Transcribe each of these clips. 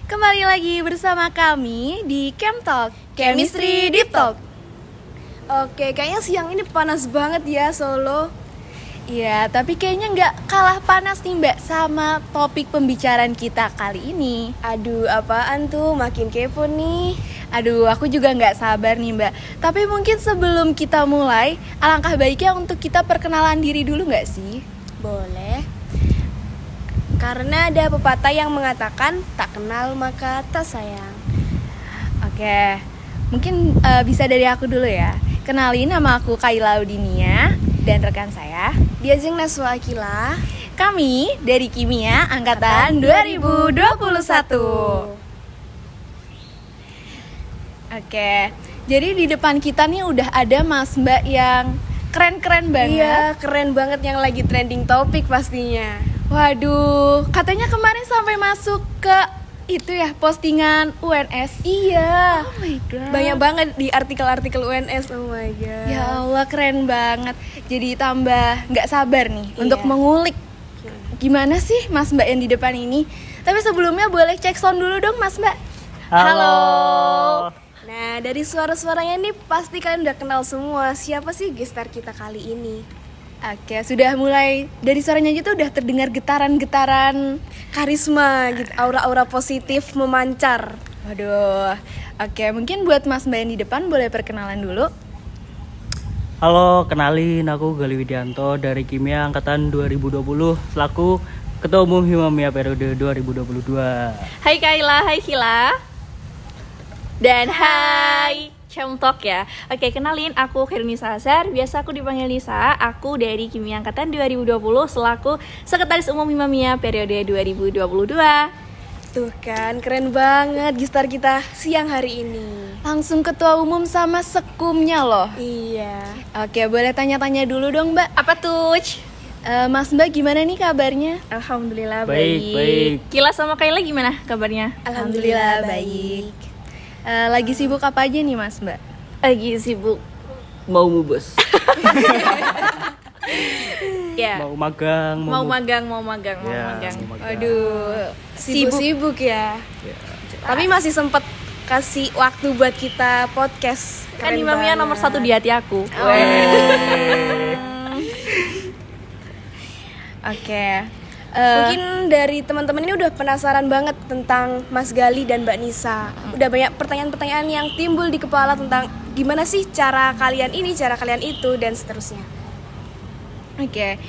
Kembali lagi bersama kami di Camp Talk, Chemistry Deep Talk. Oke, kayaknya siang ini panas banget ya Solo. Iya, tapi kayaknya nggak kalah panas nih Mbak sama topik pembicaraan kita kali ini. Aduh, apaan tuh? Makin kepo nih. Aduh, aku juga nggak sabar nih Mbak. Tapi mungkin sebelum kita mulai, alangkah baiknya untuk kita perkenalan diri dulu nggak sih? Boleh. Karena ada pepatah yang mengatakan tak kenal maka tak sayang. Oke, mungkin bisa dari aku dulu ya. Kenalin, nama aku Kaila Udinia dan rekan saya Diajeng Naswa Akila. Kami dari Kimia Angkatan 2021. Oke, jadi di depan kita nih udah ada Mas Mbak yang keren-keren banget. Iya, keren banget yang lagi trending topik pastinya. Waduh, katanya kemarin sampai masuk ke itu ya, postingan UNS. Iya. Oh my god. Banyak banget di artikel-artikel UNS. Oh my god. Ya Allah, keren banget. Jadi tambah nggak sabar nih untuk mengulik gimana sih Mas Mbak yang di depan ini. Tapi sebelumnya boleh cek sound dulu dong Mas Mbak. Halo. Nah, dari suara-suaranya ini pasti kalian udah kenal semua. Siapa sih gestar kita kali ini? Oke, sudah mulai dari suaranya aja tuh udah terdengar getaran-getaran Karisma gitu, aura-aura positif memancar. Waduh. Oke, mungkin buat Mas Mbak yang di depan boleh perkenalan dulu. Halo, kenalin aku Gali Widianto dari Kimia Angkatan 2020 selaku Ketua Umum Himamia periode 2022. Hai Kaila, hai Kila. Dan hai Camtalk ya. Oke, kenalin aku Khairunisa Azhar, biasa aku dipanggil Nisa. Aku dari Kimia Angkatan 2020 selaku Sekretaris Umum Himamia periode 2022. Tuh kan, keren banget gestar kita siang hari ini. Langsung ketua umum sama sekumnya loh. Iya. Oke, boleh tanya-tanya dulu dong Mbak. Apa tuh? Mas Mbak gimana nih kabarnya? Alhamdulillah Baik. Kila sama Kaila gimana kabarnya? Alhamdulillah baik. Lagi sibuk apa aja nih Mas Mbak? Lagi sibuk. Mau mubes. Ya. Mau magang, Mau mubes. magang. Ya, mau magang. Aduh, Sibuk ya. Tapi masih sempet kasih waktu buat kita podcast. Kan Keren Himamia banget. nomor 1 di hati aku. Oke. Mungkin dari teman-teman ini udah penasaran banget tentang Mas Gali dan Mbak Nisa. Udah banyak pertanyaan-pertanyaan yang timbul di kepala tentang gimana sih cara kalian ini, cara kalian itu, dan seterusnya. Oke.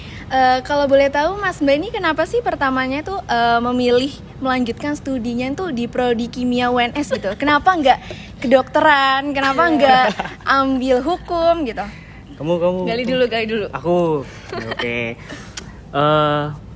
Kalau boleh tahu Mas Mbak ini kenapa sih pertamanya tuh memilih melanjutkan studinya tuh di prodi kimia UNS gitu? Kenapa nggak kedokteran? Kenapa nggak ambil hukum gitu? Kamu. Gali dulu. Aku. Oke.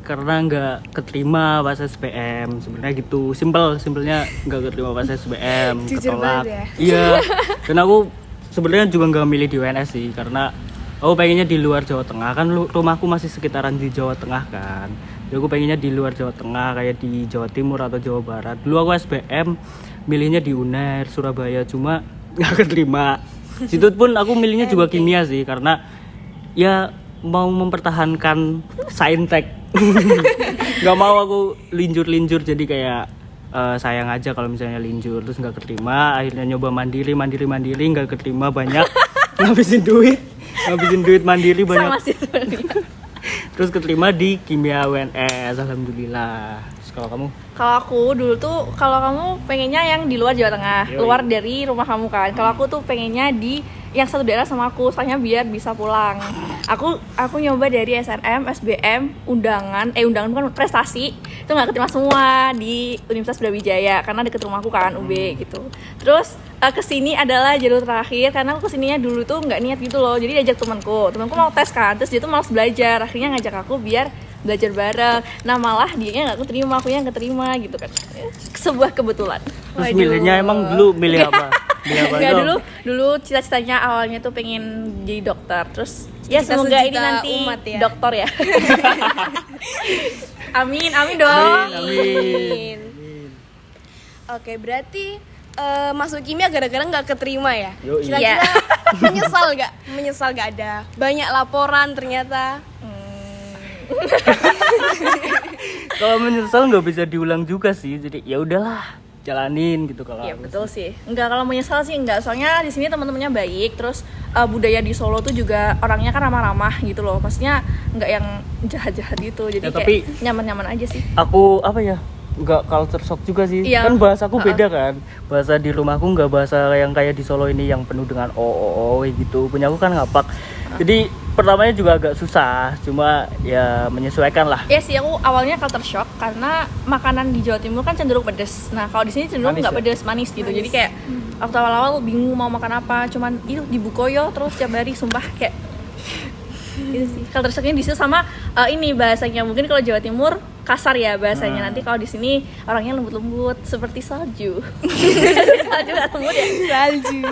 Karena nggak keterima pas SBM sebenarnya gitu, simpelnya nggak keterima pas SBM, Jujur ketolak. banget ya. Iya. Dan aku sebenarnya juga nggak milih di UNS sih, karena aku pengennya di luar Jawa Tengah, kan rumahku masih sekitaran di Jawa Tengah kan. Jadi aku pengennya di luar Jawa Tengah, kayak di Jawa Timur atau Jawa Barat. Dulu aku SBM milihnya di UNER Surabaya, cuma nggak keterima. Situ pun aku milihnya juga kimia sih, karena ya mau mempertahankan saintek. Nggak mau aku linjur, jadi kayak sayang aja kalau misalnya linjur terus nggak keterima. Akhirnya nyoba mandiri nggak keterima, banyak ngabisin duit mandiri banyak. Sama sih sebenarnya. Terus keterima di kimia UNS, alhamdulillah. Terus kalau kamu? Kalau aku dulu tuh, kalau kamu pengennya yang di luar Jawa Tengah, Yoi. keluar dari rumah kamu kan. Kalau aku tuh pengennya di yang satu daerah sama aku, soalnya biar bisa pulang. Aku nyoba dari SNM, SBM, undangan bukan prestasi, itu nggak keterima semua di Universitas Brawijaya karena deket rumahku kan, UB gitu. Terus kesini adalah jalur terakhir karena aku kesininya dulu tuh nggak niat gitu loh. Jadi diajak temanku mau tes kan, terus dia tuh malas belajar, akhirnya ngajak aku biar belajar bareng. Nah malah dia nggak keterima, aku yang keterima gitu kan. Sebuah kebetulan. Terus milihnya emang dulu milih apa? Enggak, dulu cita-citanya awalnya tuh pengen jadi dokter. Terus ya semoga ini nanti umat ya. dokter ya. Amin dong. Amin. Oke, berarti masuk kimia gara-gara nggak keterima ya? Yoi. Kira-kira menyesal nggak ada banyak laporan ternyata? Kalau menyesal nggak bisa diulang juga sih, jadi ya udahlah. jalanin gitu kalau Iya aku betul sih. Enggak, kalau menyesal sih enggak. Soalnya di sini teman-temannya baik. Terus budaya di Solo tuh juga orangnya kan ramah-ramah gitu loh. Maksudnya enggak yang jahat-jahat gitu. Jadi Ya, tapi kayak nyaman-nyaman aja sih. aku apa ya, nggak culture shock juga sih. Iya. Kan bahasaku beda kan, bahasa di rumahku nggak bahasa yang kayak di Solo ini yang penuh dengan gitu. Punya aku kan ngapak, jadi pertamanya juga agak susah, cuma ya menyesuaikan lah. Iya sih, aku awalnya culture shock karena makanan di Jawa Timur kan cenderung pedes. Nah kalau di sini cenderung Manis nggak ya? pedes, manis gitu. Jadi kayak waktu awal-awal bingung mau makan apa, cuman itu di Bukoyo terus tiap hari, sumpah kayak gitu sih. Culture shocknya di situ sama ini bahasanya, mungkin kalau Jawa Timur kasar ya bahasanya. Nanti kalau di sini orangnya lembut-lembut seperti salju. Salju nggak lembut ya? Salju.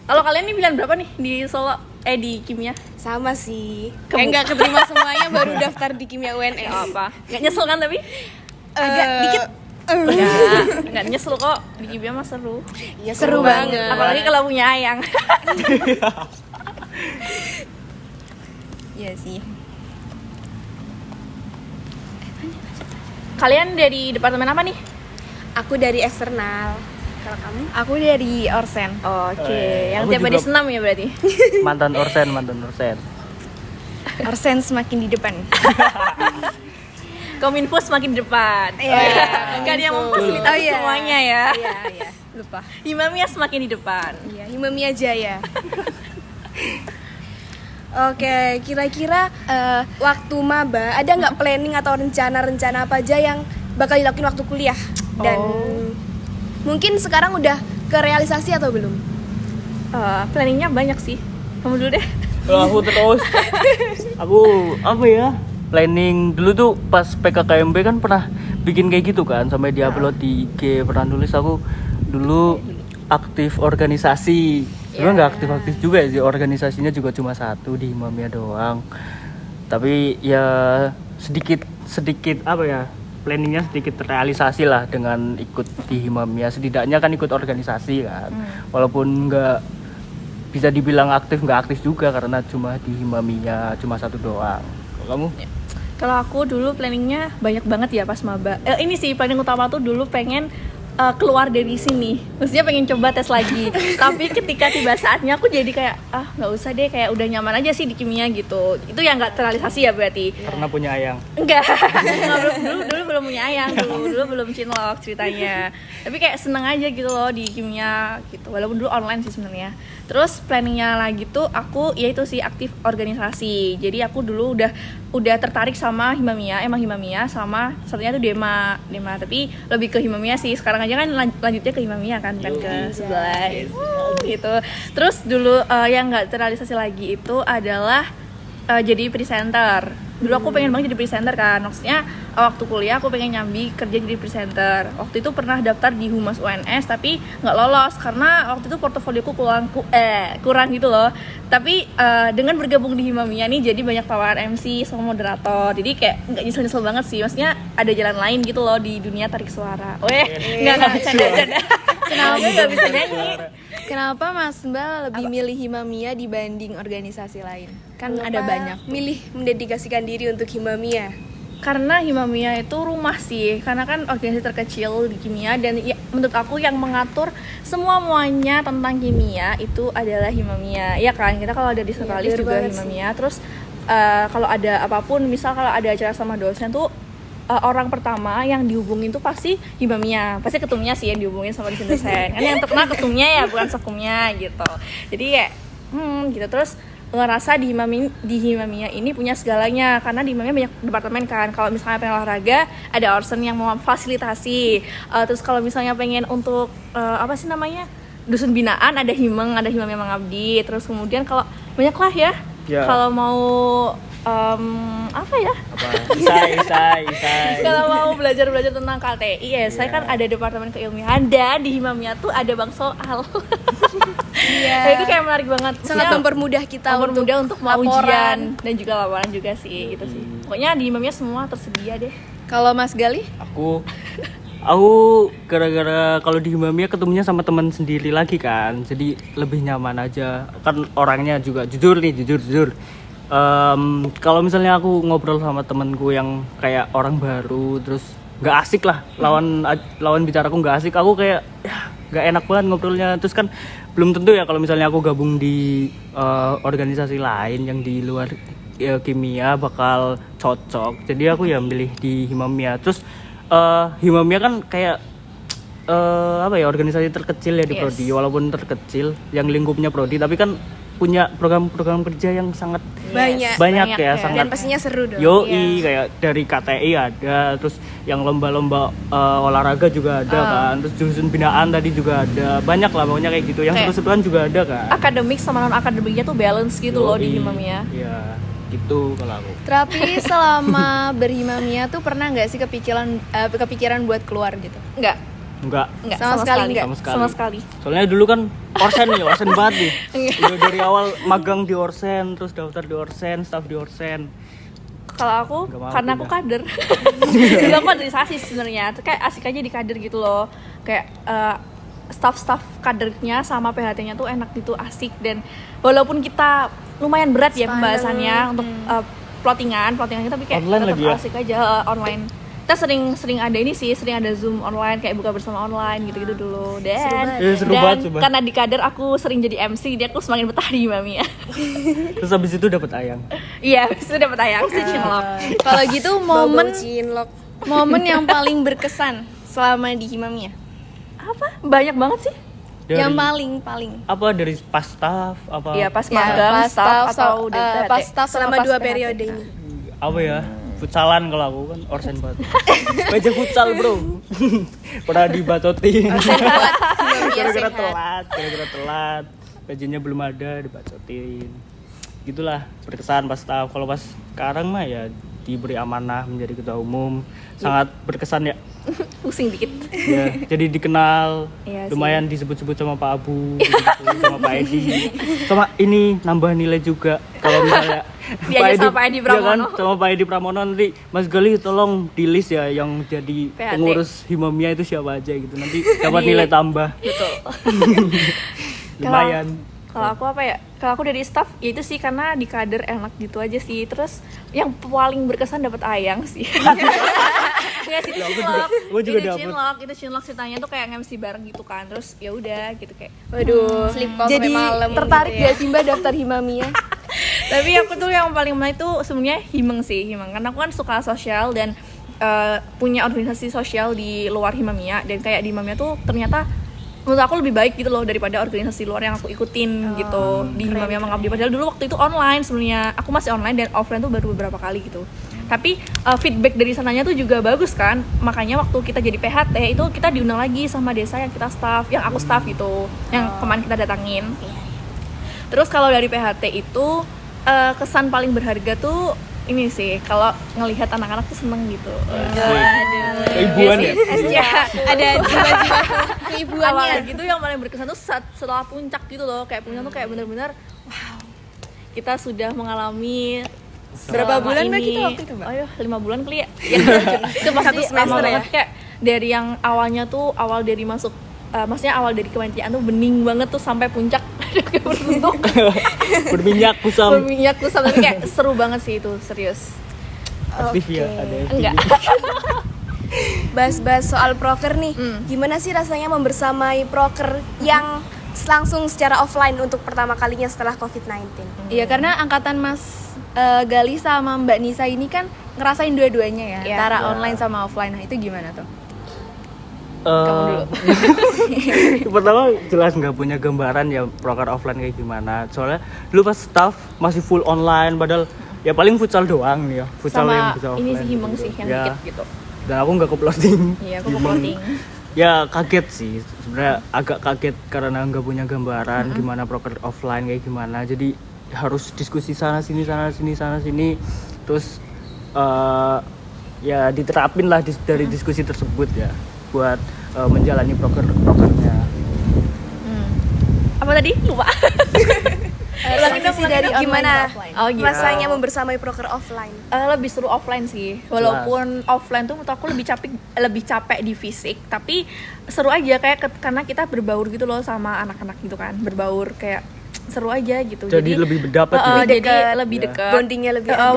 Kalau kalian nih pilihan berapa nih di Solo? Di kimia? Sama sih. Kayak nggak keterima semuanya baru daftar di kimia UNS. Apa? Nggak nyesel kan tapi? Agak dikit. Nggak nyesel kok, di kimia mah seru. Ya seru banget. Apalagi kalau punya ayang. Iya sih. Kalian dari departemen apa nih? Aku dari eksternal. Kalau kamu? Aku dari Orsen. Oke, yang aku tiap hari juga- senam ya berarti. mantan orsen. Orsen semakin di depan. Kominfo semakin di depan. Iya, Kan yang memfasilitasi Oh, iya. semuanya ya. Iya. Lupa. Himamia semakin di depan. Iya, Himamia Jaya. Oke, kira-kira waktu maba ada nggak planning atau rencana-rencana apa aja yang bakal dilakuin waktu kuliah? Dan mungkin sekarang udah kerealisasi atau belum? Planningnya banyak sih. Kamu dulu deh. Kalau aku terus, aku apa ya, planning dulu tuh pas PKKMB kan pernah bikin kayak gitu kan, sampai diupload di IG, pernah nulis aku dulu aktif organisasi. Sebenarnya nggak aktif-aktif juga sih, organisasinya juga cuma satu di Himamia doang. Tapi ya sedikit apa ya, planningnya sedikit terrealisasi lah dengan ikut di Himamia. Setidaknya kan ikut organisasi kan, walaupun nggak bisa dibilang aktif, nggak aktif juga karena cuma di Himamia cuma satu doang. Kalau kamu? Kalau aku dulu planningnya banyak banget ya pas maba. Ini sih planning utama tuh dulu pengen keluar dari sini. Maksudnya pengen coba tes lagi. Tapi ketika tiba saatnya aku jadi kayak nggak usah deh, kayak udah nyaman aja sih di kimia gitu. Itu yang nggak terrealisasi ya berarti. Karena punya ayang. Enggak, dulu belum punya ayang, dulu belum cinlok ceritanya. Tapi kayak seneng aja gitu loh di kimia gitu. Walaupun dulu online sih sebenarnya. Terus planningnya lagi tuh aku ya itu sih aktif organisasi. Jadi aku dulu udah tertarik sama Himamia, emang Himamia sama satunya tuh Dema, tapi lebih ke Himamia sih. Sekarang aja kan lanjutnya ke Himamia kan ke sebelah gitu. Terus dulu yang nggak terrealisasi lagi itu adalah jadi presenter. Dulu aku pengen banget jadi presenter kan, maksudnya waktu kuliah aku pengen nyambi kerja jadi presenter. Waktu itu pernah daftar di Humas UNS tapi nggak lolos karena waktu itu portofolioku kurang gitu loh. Tapi dengan bergabung di Himamia nih jadi banyak tawaran MC sama moderator, jadi kayak nggak nyesel banget sih. Maksudnya ada jalan lain gitu loh di dunia tarik suara. Nggak bercanda. Kenapa nggak bisa nyanyi? Kenapa Mas Mbak lebih milih Himamia dibanding organisasi lain? Kan ada Kenapa banyak. milih mendedikasikan diri untuk Himamia? Karena Himamia itu rumah sih, karena kan organisasi terkecil di kimia dan ya, menurut aku yang mengatur semuanya tentang kimia itu adalah Himamia. Ya kan, kita kalau ada di Sentralis bener juga banget Himamia. Terus kalau ada apapun, misal kalau ada acara sama dosen tuh orang pertama yang dihubungin tuh pasti Himamia. Pasti ketumnya sih yang dihubungin sama dosen. Kan yang terkenal ketumnya ya, bukan sekumnya gitu. Jadi ya gitu. Terus ngerasa di Himamia ini punya segalanya karena di Himamia banyak departemen kan. Kalau misalnya pengen olahraga ada Orsen yang mau fasilitasi. Terus kalau misalnya pengen untuk apa sih namanya, dusun binaan ada Himamia Mengabdi. Terus kemudian kalau banyak lah ya. Kalau mau apa ya? Isai. Kalau mau belajar tentang KTI ya, saya kan ada departemen keilmiahan dan di Himamia tuh ada Bang Soal. Iya. Nah, itu kayak menarik banget. Sangat mempermudah kita untuk mau laporan. ujian dan juga laporan juga sih gitu sih. Pokoknya di Himamia semua tersedia deh. Kalau Mas Gali? Aku gara-gara kalau di Himamia ketemunya sama teman sendiri lagi kan, jadi lebih nyaman aja. Kan orangnya juga jujur. Kalau misalnya aku ngobrol sama temanku yang kayak orang baru, terus nggak asik lah, lawan bicaraku nggak asik, aku kayak ya nggak enak banget ngobrolnya. Terus kan belum tentu ya kalau misalnya aku gabung di organisasi lain yang di luar kimia bakal cocok. Jadi aku ya milih di Himamia. Terus Himamia kan kayak apa ya, organisasi terkecil ya di prodi, walaupun terkecil yang lingkupnya prodi, tapi kan punya program-program kerja yang sangat Banyak ya, ya. sangat dan pastinya seru dong. yoi, kayak dari KTI ada, terus yang lomba-lomba olahraga juga ada kan, terus jurusan binaan tadi juga ada, banyak lah pokoknya kayak gitu, yang Kayak seru-seruan juga ada kan. Akademik sama non akademiknya tuh balance gitu loh di Yoi. Himamia. Iya, gitu kalau aku. Tapi selama berhimamia tuh pernah nggak sih kepikiran buat keluar gitu? Enggak Sama sekali enggak? Sama sekali. Soalnya dulu kan orsen nih, orsen banget nih. Iya. Udah dari awal magang di orsen, terus daftar di orsen, staff di orsen. Kalau aku Nggak mau karena aku pindah. kader. Dulu aku kaderisasi sebenarnya. Tuh kayak asik aja di kader gitu loh. Kayak staff-staff kadernya sama PHT-nya tuh enak gitu, asik, dan walaupun kita lumayan berat ya pembahasannya untuk plottingan kita, tapi kayak Online tetap lagi ya? asik aja online. Kita sering ada ini sih, sering ada Zoom online, kayak buka bersama online gitu-gitu dulu. Dan Seru banget, coba. karena di kader aku sering jadi MC, jadi aku semakin betah di Himamia. Terus habis itu dapat ayang. Iya, sudah dapat ayang, cinlok. Kalau gitu Momen cinlok. momen yang paling berkesan selama di Himamia. Apa? Banyak banget sih. Dari, Yang paling apa, dari pas staff apa? Iya, pas Ya, magang, pas staff atau pas staff Selama sama pas 2 PHT. periode ini. Apa ya? Futsalan kalau aku kan orsen banget. Meja futsal, Bro. Pernah dibacotin. Gara-gara telat. Gajinya belum ada, dibacotin. Gitulah berkesan pas staff. Kalau pas sekarang mah ya diberi amanah menjadi ketua umum, sangat berkesan ya. Pusing dikit. Ya, jadi dikenal, Iya sih. lumayan disebut-sebut sama Pak Abu, disebut sama Pak Edi, sama ini nambah nilai juga kalau misalnya Diajak sama Pak Edi Pramono. iya kan, sama Pak Edi Pramono, nanti Mas Gali tolong di list ya yang jadi PHT. pengurus Himamia itu siapa aja gitu, nanti dapat nilai tambah. Betul. Lumayan. Kalau aku apa ya? Kalau aku dari staff, ya itu sih karena di kader enak gitu aja sih. Terus yang paling berkesan dapat ayang sih. Nggak sih, itu cinlok. Itu cinlok ceritanya tuh kayak MC bareng gitu kan. Terus ya udah gitu kayak. Waduh, sleep call Jadi sampai malam tertarik gitu ya. gak sih Mbak daftar Himamia? Tapi aku tuh yang paling menarik tuh sebenarnya Himeng sih, Himeng. Karena aku kan suka sosial dan punya organisasi sosial di luar Himamia, dan kayak di Himamia tuh ternyata menurut aku lebih baik gitu loh daripada organisasi luar yang aku ikutin gitu di Himamia Mengabdi. Padahal dulu waktu itu online sebenarnya, aku masih online dan offline tuh baru beberapa kali gitu. Tapi feedback dari sananya tuh juga bagus kan, makanya waktu kita jadi PHT itu kita diundang lagi sama desa yang kita staff, yang aku staff gitu, yang kemarin kita datangin. Terus kalau dari PHT itu kesan paling berharga tuh ini sih, kalau ngelihat anak-anak tuh seneng gitu. Keibuan ya? Iya, Ada jiwa-jiwa keibuannya. awalnya gitu yang paling berkesan tuh setelah puncak gitu loh, kayak puncak tuh kayak bener-bener wow, kita sudah mengalami Berapa selama bulan Mbak ini. kita waktu itu, Mbak? Aduh, 5 bulan kali ya. Itu pasti 1 semester lama ya? banget, kayak dari yang awalnya tuh awal dari masuk maksudnya awal dari kepanitiaan tuh bening banget tuh sampai puncak kayak berbentuk Berminyak kusam. berminyak tuh sampai kayak seru banget sih itu, serius. Aktif ya, ada FTV. Enggak. Bahas-bahas soal proker nih. Gimana sih rasanya membersamai proker yang langsung secara offline untuk pertama kalinya setelah COVID-19? Iya, karena angkatan Mas Gali sama Mbak Nisa ini kan ngerasain dua-duanya ya, Iya. antara Iya. online sama offline. Nah, itu gimana tuh? Kamu dulu. Pertama jelas nggak punya gambaran ya proker offline kayak gimana. Soalnya dulu pas staff masih full online, padahal ya paling futsal doang nih ya. Futsal yang Sama bisa ini offline. sih Himeng sih yang Ya. dikit gitu. Dan aku nggak ke-plotting. Iya, aku Himeng. plotting. Ya kaget sih, sebenarnya agak kaget karena nggak punya gambaran gimana proker offline kayak gimana. Jadi harus diskusi sana sini. Terus ya diterapin lah dari diskusi tersebut ya buat menjalani prokernya. Apa tadi? Lupa. Transisi dari online Gimana ke offline. Oh, gitu. rasanya membersamai proker offline? Lebih seru offline sih, walaupun offline tuh menurut aku lebih capek di fisik, tapi seru aja kayak karena kita berbaur gitu loh sama anak-anak gitu kan, berbaur kayak seru aja gitu. Jadi lebih berdapat ya? jadi Dekat. lebih Ya. dekat. Bondingnya lebih ada.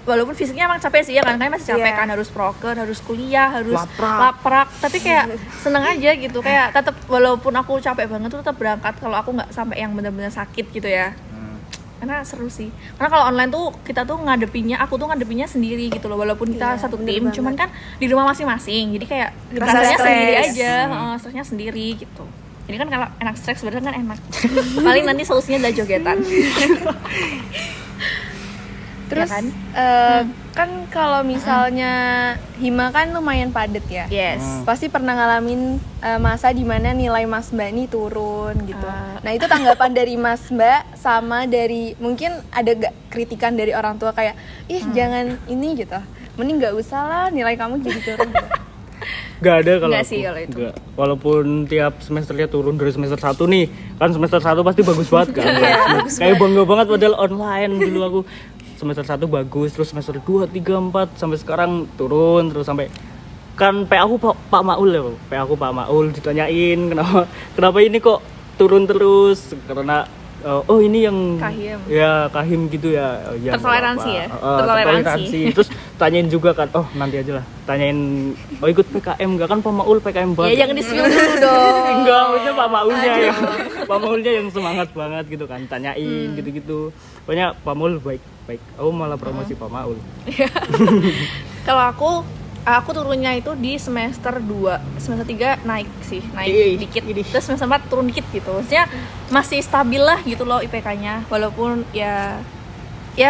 walaupun fisiknya emang capek sih ya kan, masih capek Iya. kan, harus proker, harus kuliah, harus laprak. Tapi kayak seneng aja gitu, kayak tetap walaupun aku capek banget tuh tetap berangkat kalau aku nggak sampai yang benar-benar sakit gitu ya. Karena seru sih, karena kalau online tuh kita tuh aku tuh ngadepinnya sendiri gitu loh, walaupun kita Iya, satu bener tim, banget. cuman kan di rumah masing-masing, jadi kayak Rasa rasanya stres. sendiri aja, stresnya sendiri gitu. Jadi kan kalau enak stres sebenarnya kan enak. Paling nanti solusinya adalah jogetan. Terus Ya kan? kan kalau misalnya Hima kan lumayan padet ya. Yes. Pasti pernah ngalamin masa dimana nilai Mas Mbak nih turun gitu. Ah. Nah itu tanggapan dari Mas Mbak sama dari mungkin ada gak kritikan dari orang tua kayak ih jangan ini gitu. Mending gak usah lah nilai kamu jadi turun gitu. Gak ada kalau Nggak aku. sih kalau itu. Nggak. Walaupun tiap semesternya turun dari semester 1 nih, kan semester 1 pasti bagus banget kan. Kayak bangga banget padahal online dulu aku. Semester 1 bagus, terus semester 2, 3, 4 sampai sekarang turun terus sampai kan PA aku Pak Maul ya. PA aku Pak Maul ditanyain kenapa ini kok turun terus, karena oh ini yang Kahim. ya kahim gitu ya. Oh, ya Tertoleransi nggak ya? apa-apa. Tertoleransi. Terus tanyain juga kan, oh nanti aja lah tanyain, oh ikut PKM enggak, kan Pak Maul PKM banget. Ya jangan di-spill dulu dong. Enggak, maksudnya Pak Maulnya yang Pak Maulnya yang semangat banget gitu kan, tanyain gitu-gitu. Pokoknya Pak Maul baik. Aku malah promosi Pak Maul. Kalau aku turunnya itu di semester 2, semester 3 naik Ih, dikit, terus semester 4 turun dikit gitu. Maksudnya masih stabil lah gitu loh IPK-nya, walaupun ya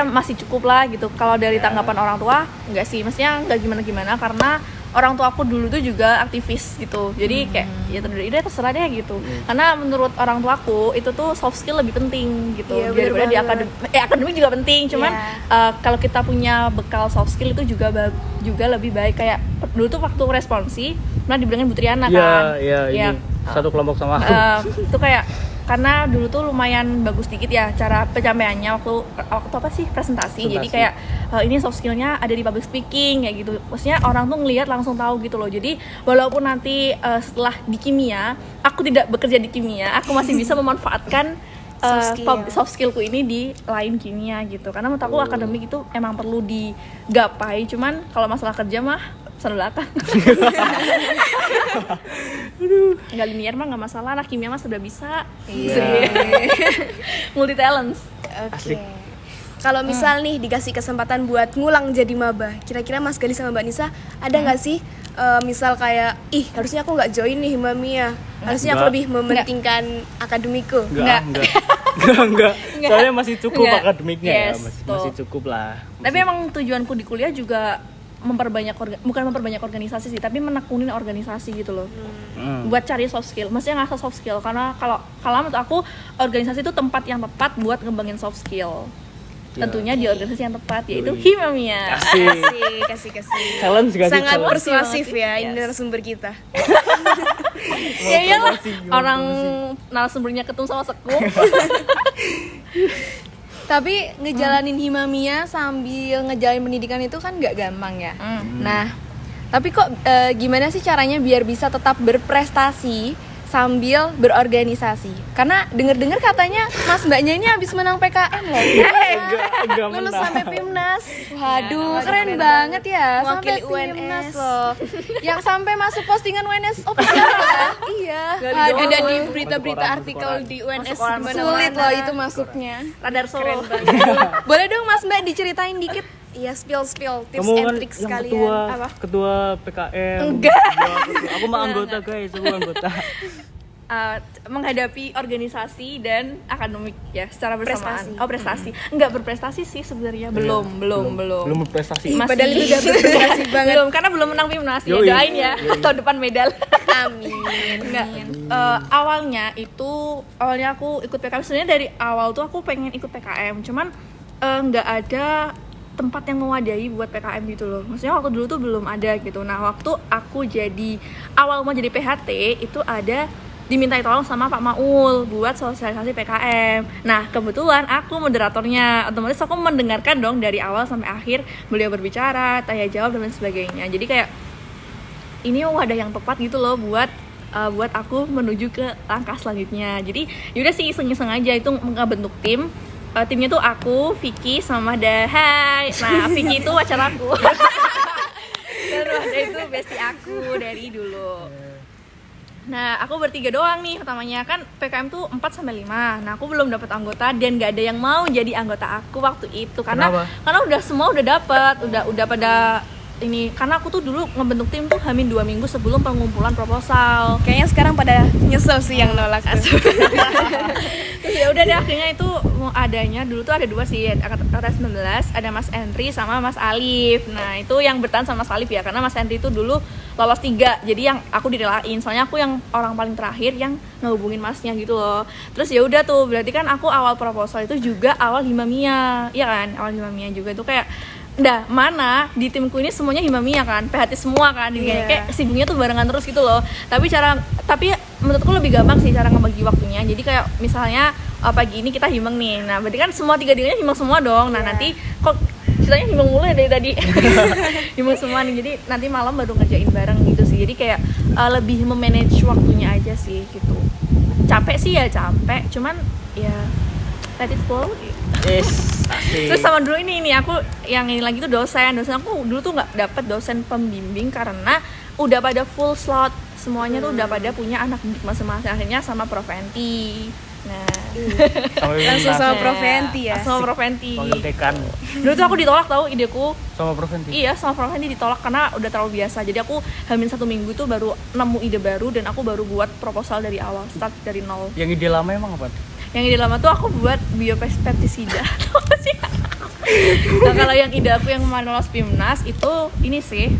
masih cukup lah gitu. Kalau dari tanggapan orang tua enggak sih, maksudnya enggak gimana-gimana, karena orang tua aku dulu tuh juga aktivis gitu. Jadi kayak ya terserah deh gitu. Karena menurut orang tua aku itu tuh soft skill lebih penting gitu. Iya, bener Daripada di banget. akademik juga penting, cuman Iya. kalau kita punya bekal soft skill itu juga lebih baik. Kayak dulu tuh waktu responsi pernah dibilangin Bu Triana kan. Iya, ini satu kelompok sama aku. Itu kayak karena dulu tuh lumayan bagus dikit ya cara penyampaiannya waktu apa sih presentasi. Jadi kayak ini soft skillnya ada di public speaking kayak gitu. Maksudnya orang tuh ngelihat langsung tahu gitu loh. Jadi walaupun nanti setelah di kimia aku tidak bekerja di kimia, aku masih bisa memanfaatkan soft skillku ini di lain kimia gitu. Karena menurut aku akademik itu emang perlu digapai. Cuman kalau masalah kerja mah belakang. Nggak linear mah nggak masalah lah, kimia mah sudah bisa. Multi talents. Oke. Kalau misal nih dikasih kesempatan buat ngulang jadi maba, kira-kira Mas Gali sama Mbak Nisa ada nggak sih misal kayak harusnya aku nggak join nih Himamia, harusnya aku Nggak. lebih mementingkan akademiku. Enggak. Soalnya masih cukup Enggak. akademiknya ya, Yes, masih tuh. cukup lah. Tapi emang tujuanku di kuliah juga bukan memperbanyak organisasi sih, tapi menekunin organisasi gitu loh. Buat cari soft skill, maksudnya ngasah soft skill, karena kalau menurut aku organisasi itu tempat yang tepat buat ngembangin soft skill. Ya. Tentunya di organisasi yang tepat, yaitu Yoi. Himamia. Kasih. Challenge gak sih? Sangat Challenge? persuasif ya ini Yes. narasumber kita. Ya iyalah, promosi. orang narasumbernya ketemu sama sekung. Tapi ngejalanin Himamia sambil ngejalanin pendidikan itu kan nggak gampang ya. Nah, tapi kok gimana sih caranya biar bisa tetap berprestasi sambil berorganisasi? Karena denger-dengar katanya Mas Mbaknya ini habis menang PKM loh. Enggak Lulus menang. sampai PIMNAS. Waduh, keren banget ya. Mewakili Sampai UNS. PIMNAS loh. Yang sampai masuk postingan UNS official ya. Iya. Aduh, Ada di berita-berita artikel di UNS koran. dimana-mana. sulit loh itu masuknya. Radar Solo. Boleh dong Mas Mbak diceritain dikit. Iya, spill tips Kamu and kan tricks yang kalian. ketua PKM. Enggak. Aku mah anggota guys, aku anggota. Menghadapi organisasi dan akademik ya secara bersamaan. Prestasi. Prestasi. Enggak berprestasi sih sebenarnya, belum. Belum berprestasi. Ih, padahal itu udah berprestasi banget. Belum, karena belum menang PIMNAS. Ya Yoi. doain ya tahun depan medal. Amin. Enggak. Awalnya aku ikut PKM. Sebenarnya dari awal tuh aku pengen ikut PKM, cuman nggak ada tempat yang mewadahi buat PKM gitu loh. Maksudnya waktu dulu tuh belum ada gitu. Nah, waktu aku awal mau jadi PHT itu ada dimintai tolong sama Pak Maul buat sosialisasi PKM. Nah, kebetulan aku moderatornya, otomatis aku mendengarkan dong dari awal sampai akhir beliau berbicara, tanya jawab dan lain sebagainya. Jadi kayak ini wadah yang tepat gitu loh buat buat aku menuju ke langkah selanjutnya. Jadi yaudah sih iseng-iseng aja itu ngebentuk tim. Timnya tuh aku, Vicky, sama Dahai. Nah, Vicky itu pacar aku. Dan Wada itu bestie aku dari dulu. Nah, aku bertiga doang nih pertamanya. Kan PKM tuh 4-5. Nah, aku belum dapat anggota dan gak ada yang mau jadi anggota aku waktu itu. Karena udah semua udah dapat, udah pada ini. Karena aku tuh dulu ngebentuk tim tuh hamin 2 minggu sebelum pengumpulan proposal. Kayaknya sekarang pada nyesel sih yang nolak tuh. Terus ya udah deh akhirnya itu mau adanya dulu tuh ada 2 sih, angkatan 19, ada Mas Henry sama Mas Alif. Nah, itu yang bertahan sama Mas Alif ya, karena Mas Henry itu dulu lolos 3. Jadi yang aku direlain, soalnya aku yang orang paling terakhir yang ngehubungin masnya gitu loh. Terus ya udah tuh, berarti kan aku awal proposal itu juga awal Himamia. Iya kan? Awal Himamia juga itu kayak mana di timku ini semuanya Himamia kan, PHT semua kan, kayak sibuknya tuh barengan terus gitu loh. Tapi menurutku lebih gampang sih cara ngebagi waktunya. Jadi kayak misalnya pagi ini kita himeng nih, nah berarti kan semua 3-tiganya himeng semua dong. Nah nanti kok ceritanya himeng mulu ya dari tadi. Himeng semua nih, jadi nanti malam baru ngerjain bareng gitu sih. Jadi kayak lebih memanage waktunya aja sih gitu. Capek sih ya capek, cuman ya let it flow. Terus sama dulu ini aku yang ini lagi tuh dosen aku dulu tuh nggak dapet dosen pembimbing karena udah pada full slot semuanya tuh udah pada punya anak didik masing-masing, akhirnya sama Prof Enti. Nah langsung sama Prof Enti ya, sama Prof Enti. Dekan. Dulu tuh aku ditolak tahu ideku Sama Prof Enti. Iya, sama Prof Enti ditolak karena udah terlalu biasa. Jadi aku hamin 1 minggu tuh baru nemu ide baru dan aku baru buat proposal dari awal, start dari nol. Yang ide lama emang apa? Yang ide lama tuh aku buat biopestisida. Apa sih? Nah, kalau yang ide aku yang kemarin lolos PIMNAS itu ini sih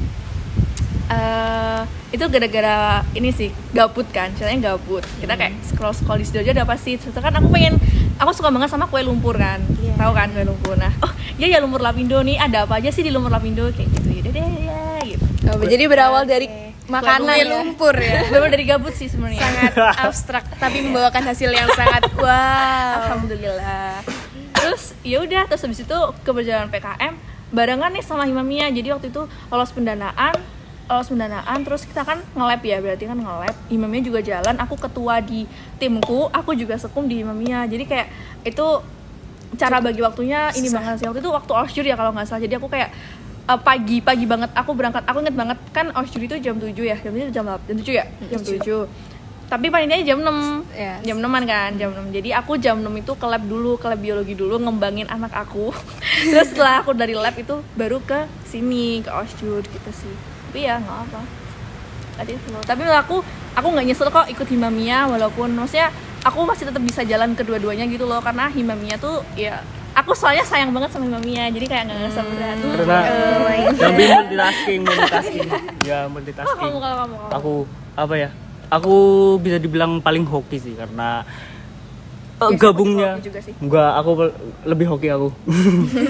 itu gara-gara ini sih gabut kan, ceritanya gabut. Kita kayak scroll di situ aja udah pasti. Terus kan aku suka banget sama kue lumpur kan, tahu kan kue lumpur. Nah, ya lumpur Lapindo nih, ada apa aja sih di lumpur Lapindo kayak gitu. Yaudah deh ya gitu. Jadi berawal dari makanan Kue lumpur ya. Bener dari gabut sih sebenarnya. Sangat abstrak tapi membawakan hasil yang sangat wow. Alhamdulillah. Terus ya udah, terus habis itu keberjalanan PKM barengan nih sama Himamia. Jadi waktu itu lolos pendanaan terus kita kan nge-lab ya, berarti kan nge-lab. Himamia juga jalan, aku ketua di timku, aku juga sekum di Himamia. Jadi kayak itu cara bagi waktunya ini banget sih. Waktu itu waktu Osjur ya kalau nggak salah. Jadi aku kayak pagi banget aku berangkat. Aku inget banget kan Osjur itu jam 7 ya. Jam 7 jam 8, jam 7 ya? Jam 7. Tapi panitianya jam 6. Yes. Jam 6-an kan, jam 6. Jadi aku jam 6 itu ke lab biologi dulu, ngembangin anak aku. Terus setelah aku dari lab itu baru ke sini, ke Osjur gitu sih. Tapi ya nggak apa. Tapi menurut aku nggak nyesel kok ikut Himamia, walaupun maksudnya aku masih tetap bisa jalan kedua-duanya gitu loh, karena Himamia tuh ya aku soalnya sayang banget sama Himamia, jadi kayak nggak ngerasa berat. Lebih multitasking. Ya multitasking. Kamu. Aku apa ya? Aku bisa dibilang paling hoki sih karena gabungnya enggak, aku lebih hoki aku.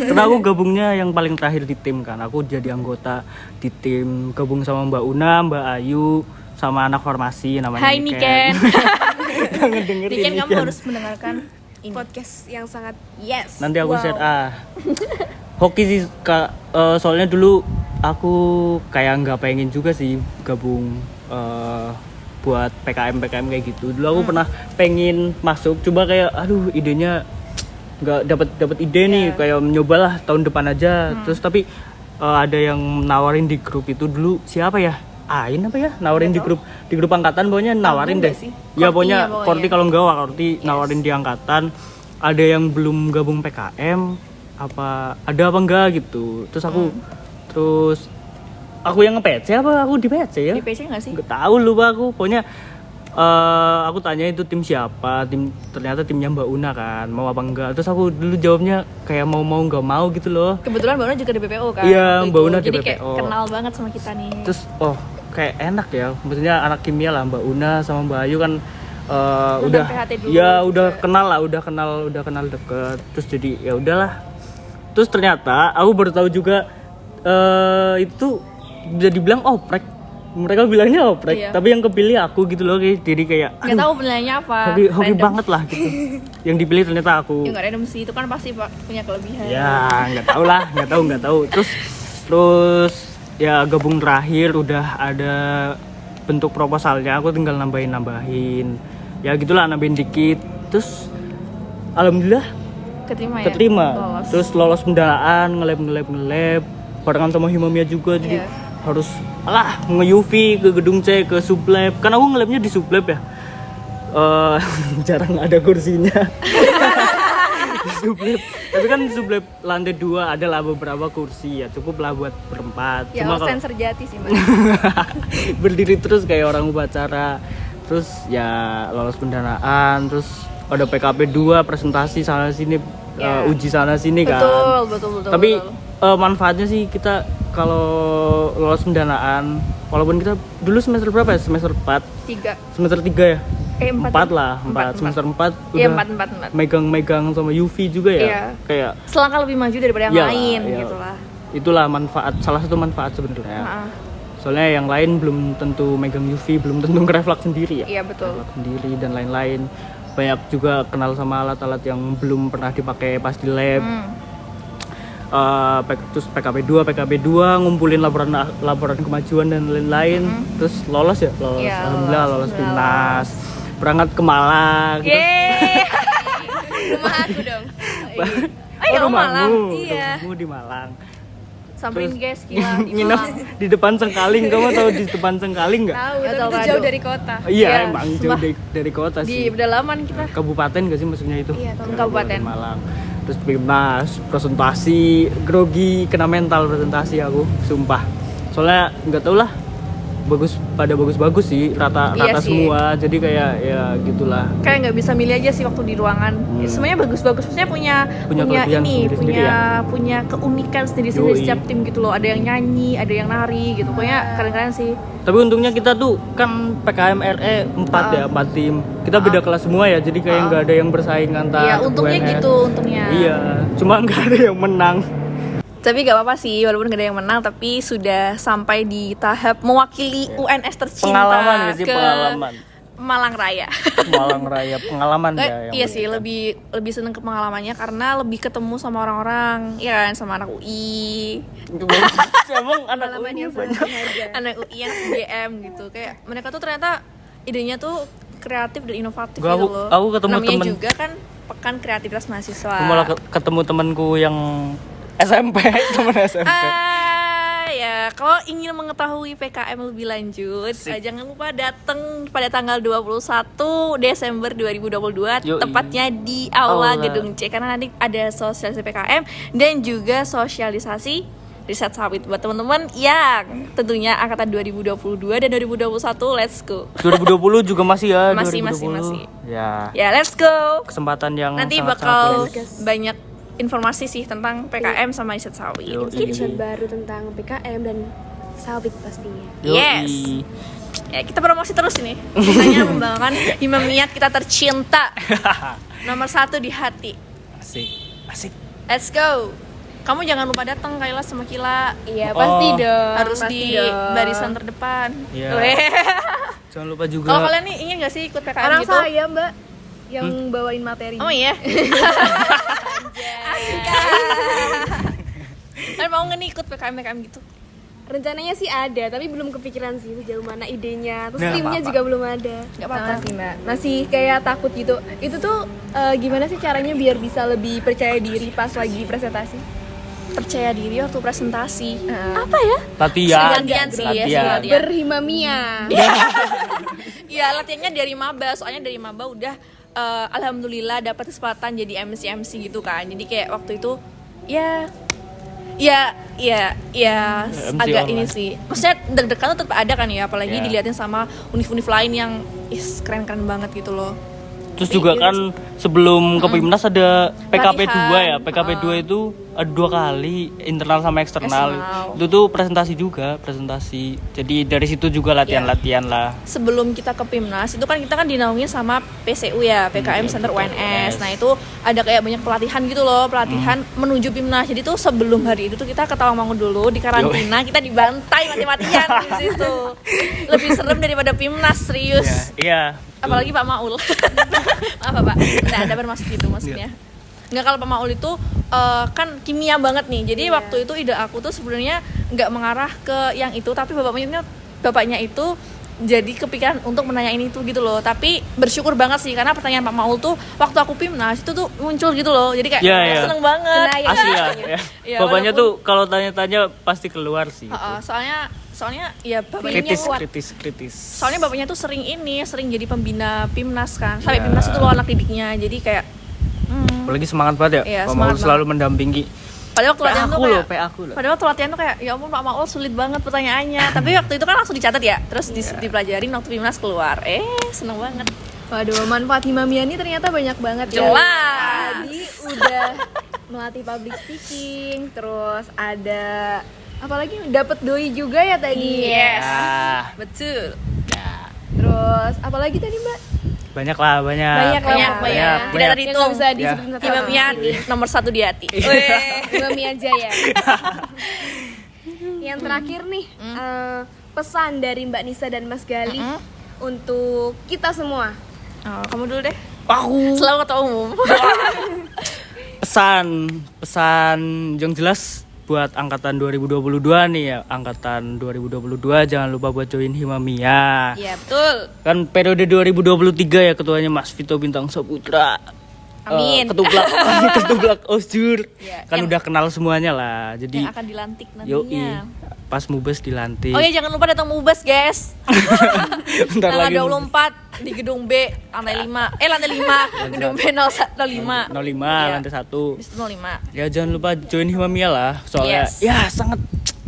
Karena aku gabungnya yang paling terakhir di tim kan. Aku jadi anggota di tim, gabung sama Mbak Una, Mbak Ayu, sama anak formasi namanya Hai Niken. Jangan dengerin Niken, kamu harus mendengarkan ini podcast yang sangat nanti aku share. Hoki sih Kak, soalnya dulu aku kayak nggak pengen juga sih gabung buat PKM kayak gitu. Dulu aku pernah pengen masuk, coba kayak aduh idenya nggak dapat ide nih, kayak nyobalah tahun depan aja. Terus tapi ada yang nawarin di grup itu dulu, siapa ya? Ain apa ya? Nawarin di grup angkatan, pokoknya nawarin deh. Ya pokoknya Korti, kalau enggak Korti nawarin di angkatan. Ada yang belum gabung PKM, ada apa enggak gitu. Terus aku yang nge-PC apa aku di PC ya? Di PC nggak sih? Nggak tahu, lupa aku. Pokoknya aku tanya itu tim siapa, ternyata timnya Mbak Una kan, mau apa enggak. Terus aku dulu jawabnya kayak mau nggak mau gitu loh. Kebetulan Mbak Una juga di BPO kan? Iya, Mbak Una di Jadi BPO. kayak kenal banget sama kita nih. Terus kayak enak ya, maksudnya anak kimia lah, Mbak Una sama Mbak Ayu kan udah PHT dulu ya juga. udah kenal deket. Terus jadi ya udahlah. Terus ternyata aku baru tahu juga itu bisa dibilang oprek. Mereka bilangnya oprek, Iya. tapi yang kepilih aku gitu loh. Jadi kayak Nggak tahu penilaiannya apa. hoki banget lah gitu. Yang dipilih ternyata aku. Ya nggak random sih, itu kan pasti punya kelebihan. Ya nggak tahu. Terus ya gabung terakhir udah ada bentuk proposalnya aku tinggal nambahin ya gitulah, nambahin dikit, terus alhamdulillah keterima. Lolos. Terus lolos pendanaan, ngelab barengan sama Himamia juga, jadi Iya. harus nge-UV ke gedung C, ke sublab, kan aku ngelabnya di sublab ya. Jarang ada kursinya. Di sublab. Tapi kan sublab lantai 2 adalah beberapa kursi ya, cukup lah buat berempat. Ya Cuma lo kalau sensor jati sih Mas. berdiri terus kayak orang upacara, terus ya lolos pendanaan, terus ada PKP 2 presentasi sana sini, Ya. uji sana sini kan. Betul. Tapi manfaatnya sih kita kalau lolos pendanaan, walaupun kita dulu semester berapa ya? Semester 4, 3. semester 3 ya? 4 lah, 4. Semester 4 Iya, udah 4. megang sama UV juga ya. Iya. Kayak Selangkah lebih maju daripada yang iyalah, lain iya. gitu lah. Itulah manfaat, salah satu manfaat sebenarnya. Heeh. Soalnya yang lain belum tentu megang UV, belum tentu ngerefleks sendiri ya. Iya betul. Refleks sendiri dan lain-lain. Banyak juga kenal sama alat-alat yang belum pernah dipakai pas di lab. Terus PKB 2 ngumpulin laporan kemajuan dan lain-lain. Terus lolos ya, lolos. Iya, Alhamdulillah lolos timnas. Berangkat ke Malang. Terus- Yeay. Rumah aku dong. Oh iya, rumahmu, Malang. Iya. rumahmu di Malang. Samperin Terus- guys gila di Nginep Malang. di depan Sengkaling. Kamu tahu di depan Sengkaling nggak? Tahu, Ya, tapi tahu itu Rado. jauh dari kota. Iya, Iya, emang jauh sumpah. dari kota Di sih. pedalaman kita. Kabupaten gak sih maksudnya itu? Iya, kabupaten. Malang. Terus Pimnas, presentasi, grogi, kena mental presentasi aku, sumpah. Soalnya nggak tau lah, bagus sih, rata Iya sih. semua. Jadi kayak ya gitulah. Kayak nggak bisa milih aja sih waktu di ruangan. Ya, semuanya bagus-bagus. Maksudnya punya kelebihan ini, sendiri-sendiri punya keunikan sendiri-sendiri Yoi. setiap tim gitu loh. Ada yang nyanyi, ada yang nari gitu. Pokoknya keren-keren sih. Tapi untungnya kita tuh kan PKM RE 4 ya, 4 tim. Kita beda kelas semua ya, jadi kayak nggak ada yang bersaing antar Iya, untungnya UNS. gitu, untungnya. Iya, cuma nggak ada yang menang. Tapi gak apa-apa sih, walaupun gak ada yang menang, tapi sudah sampai di tahap mewakili UNS tercinta Pengalaman gak sih, ke pengalaman? Malang Raya. Malang Raya pengalaman ya yang Iya sih, memberikan. lebih seneng ke pengalamannya karena lebih ketemu sama orang-orang, ya kan, sama anak UI, Emang anak Pengalaman UI yang banyak. sangat berharga. anak UI yang GM gitu. Kayak mereka tuh ternyata idenya tuh kreatif dan inovatif Gua- gitu aku- loh. aku ketemu Namanya temen- juga kan Pekan Kreativitas Mahasiswa. Aku malah ketemu temanku yang SMP, teman SMP. Ya, kalau ingin mengetahui PKM lebih lanjut, jangan lupa datang pada tanggal 21 Desember 2022, Yoi. tepatnya di Aula Aula. Gedung C, karena nanti ada sosialisasi PKM dan juga sosialisasi riset sawit buat teman-teman yang tentunya angkatan 2022 dan 2021. Let's go. 2020 juga masih ya, Masih. 2020. Ya, Ya, let's go. kesempatan yang Nanti sangat-sangat bakal bagus. banyak informasi sih tentang PKM sama riset sawit. Yoi. Episode baru tentang PKM dan sawit pastinya. Yoi. Yes. Ya, kita promosi terus ini. Hanya membangun Himamiat kita tercinta. Nomor 1 di hati. Asik. Let's go. Kamu jangan lupa datang Kayla sama Kila. Iya, Oh. pasti dong. Harus pasti di dong. barisan terdepan. Iya. Weh. Jangan lupa juga. Kalau kalian nih ingin gak sih ikut PKM Orang gitu? saya Mbak yang bawain materi. Oh iya. Asik. Kalian mau nggak nih ikut PKM gitu? Rencananya sih ada, tapi belum kepikiran sih sejauh mana idenya. Terus Nah, timnya apa-apa. juga belum ada. Gak Sama apa-apa. sih Mbak, masih kayak takut gitu. Itu tuh gimana sih caranya biar bisa lebih percaya diri pas lagi presentasi? Percaya diri waktu presentasi. Heeh. Apa ya? latihan. Latihan sih, ya, Latihan. latihan. Berhimamia. Iya, latihannya dari maba. Soalnya dari maba udah alhamdulillah dapat kesempatan jadi MC gitu kan. Jadi kayak waktu itu ya MC agak online. ini sih. Maksudnya deg-degan tuh tetap ada kan ya, apalagi Ya. diliatin sama univ-univ lain yang keren-keren banget gitu loh. Terus juga kan sebelum ke Pimnas ada PKP 2 ya. Pelatihan. PKP 2 itu ada 2 kali, internal sama eksternal. Eksternal. Itu tuh presentasi juga, presentasi. Jadi dari situ juga latihan-latihan lah. Sebelum kita ke Pimnas itu kan kita kan dinaungin sama PCU ya, PKM Center UNS. Nah itu ada kayak banyak pelatihan gitu loh, pelatihan menuju Pimnas. Jadi tuh sebelum hari itu tuh kita ke Tawangmangu dulu di karantina, kita dibantai mati-matian di situ. Lebih serem daripada Pimnas, serius. Iya. Apalagi Pak Maul. Apa Pak? Nggak ada bermaksud gitu maksudnya. Nggak, kalau Pak Maul itu kan kimia banget nih. Jadi waktu itu ide aku tuh sebenarnya nggak mengarah ke yang itu, tapi bapaknya itu jadi kepikiran untuk menanyain itu gitu loh. Tapi bersyukur banget sih karena pertanyaan Pak Maul tuh waktu aku PIMNAS itu tuh muncul gitu loh. Jadi kayak Iya, iya. seneng banget. Nah, ya. Asli ya. Iya, Bapaknya walaupun- tuh kalau tanya-tanya pasti keluar sih. Soalnya ya bapaknya Kritis. soalnya bapaknya tuh sering jadi pembina PIMNAS kan. Sampai PIMNAS itu loh anak didiknya. Jadi kayak Apalagi semangat banget ya. Iya, Pak semangat Maul selalu mendampingi. padahal waktu latihan tuh kayak PA aku loh. Padahal waktu latihan tuh kayak ya ampun Pak Maul sulit banget pertanyaannya. Tapi waktu itu kan langsung dicatat ya. Terus dipelajarin waktu PIMNAS keluar. Seneng banget. Waduh, manfaat Himamia ini ternyata banyak banget ya. Jelas. Tadi udah melatih public speaking, terus ada apalagi dapat doi juga ya tadi. Yes. Ah, Betul. Terus apalagi tadi Mbak? banyak lah. Banyak. Tidak Yang terhitung. nggak bisa disebutin satu. Himamia nomor 1 di hati. Weh. Himamia aja ya. Yang terakhir nih, pesan dari Mbak Nisa dan Mas Gali untuk kita semua. Oh, kamu dulu deh. Aku Selalu ketua umum. pesan yang jelas buat angkatan 2022 nih ya. Angkatan 2022 jangan lupa buat join Himamia. Iya, betul. Kan periode 2023 ya ketuanya Mas Vito Bintang Saputra. Amin. Ketublak Osjur. Iya, Kan yang- udah kenal semuanya lah. Jadi Yang akan dilantik yoi. nantinya. Pas Mubes dilantik. Oh ya jangan lupa datang Mubes guys. Bentar Tanggal lagi 24 di gedung B lantai 5. Lantai 5, gedung B 05. 05 lantai 1. Bis 05. Ya jangan lupa join Himamia lah. Soalnya Yes. ya sangat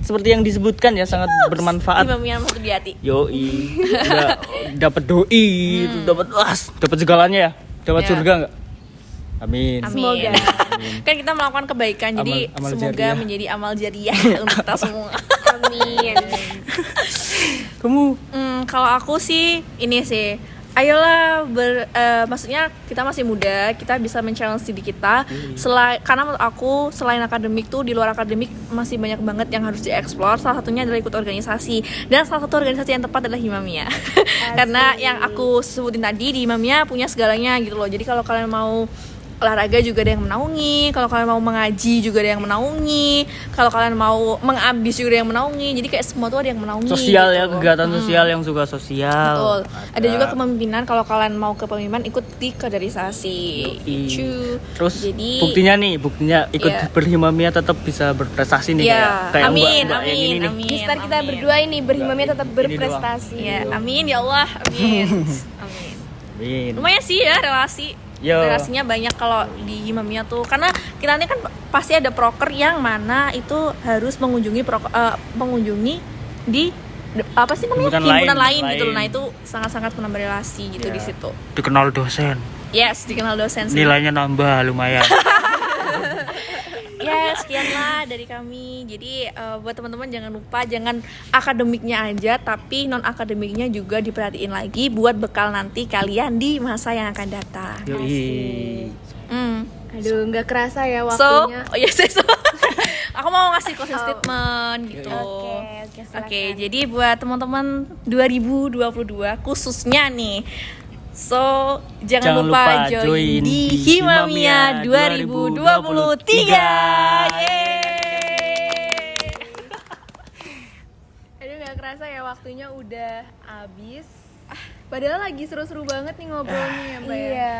seperti yang disebutkan ya sangat bermanfaat. Himamia nomor 1 di hati. Yoi. Udah dapat doi, dapat segalanya ya. Dapat Ya. surga enggak? Amin. Amin. Kan kita melakukan kebaikan jadi Amal semoga jariah. menjadi amal jariah untuk kita semua. Amin. Kamu Kalau aku sih ini sih ayolah maksudnya kita masih muda, kita bisa men-challenge diri kita. Karena menurut aku selain akademik tuh di luar akademik masih banyak banget yang harus dieksplor. Salah satunya adalah ikut organisasi. Dan salah satu organisasi yang tepat adalah Himamia. Karena yang aku sebutin tadi di Himamia punya segalanya gitu loh. Jadi kalau kalian mau olahraga juga ada yang menaungi, kalau kalian mau mengaji juga ada yang menaungi, kalau kalian mau mengambis juga ada yang menaungi. Jadi kayak semua tuh ada yang menaungi. sosial ya, gitu. kegiatan sosial yang suka sosial. Betul. Ada juga kepemimpinan kalau kalian mau kepemimpinan ikut di kaderisasi. Itu. Terus Jadi buktinya ikut Iya. berhimamia tetap bisa berprestasi nih ya, kayak amin, mbak yang ini nih. amin. Di start kita amin. berdua ini berhimamia tetap Ini berprestasi. Ya, amin ya Allah, amin. Amin. Amin. Lumayan sih ya relasi. Yo. Relasinya banyak kalau di Himamia tuh karena kita ini kan pasti ada proker yang mana itu harus mengunjungi di apa sih namanya Himpunan lain lain. gitu loh. Nah itu sangat-sangat menambah relasi gitu di situ. Dikenal dosen. Yes, dikenal dosen sih. Nilainya nambah lumayan. Ya sekianlah dari kami. Jadi buat teman-teman jangan lupa jangan akademiknya aja, tapi non akademiknya juga diperhatiin lagi buat bekal nanti kalian di masa yang akan datang. Yoi. Aduh, nggak kerasa ya So, waktunya. aku mau ngasih closing statement gitu. Oke, silakan. Oke, jadi buat teman-teman 2022 khususnya nih. So, jangan lupa join di Himamia 2023. Yeay. Aduh, nggak kerasa ya waktunya udah habis. Padahal lagi seru-seru banget nih ngobrolnya ya Mbak ya. Iya.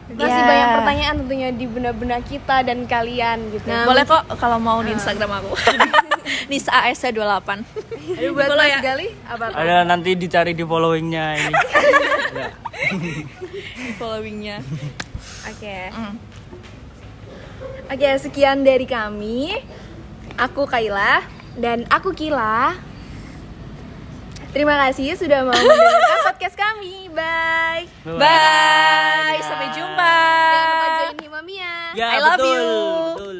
Masih Ya. banyak pertanyaan tentunya di benak-benak kita dan kalian gitu. Nah, Boleh kok kalau mau di Instagram aku. Nisa ASC28. Aduh, buat Boleh Mas ya? Gali apa tuh? Ada nanti dicari di followingnya ini. Followingnya. Oke. Oke, sekian dari kami. Aku Kaila. Dan aku Kila. Terima kasih sudah mau mendengarkan podcast kami. Bye. Bye. Sampai jumpa. Jangan lupa join Himamia. Ya, I love betul, you. betul.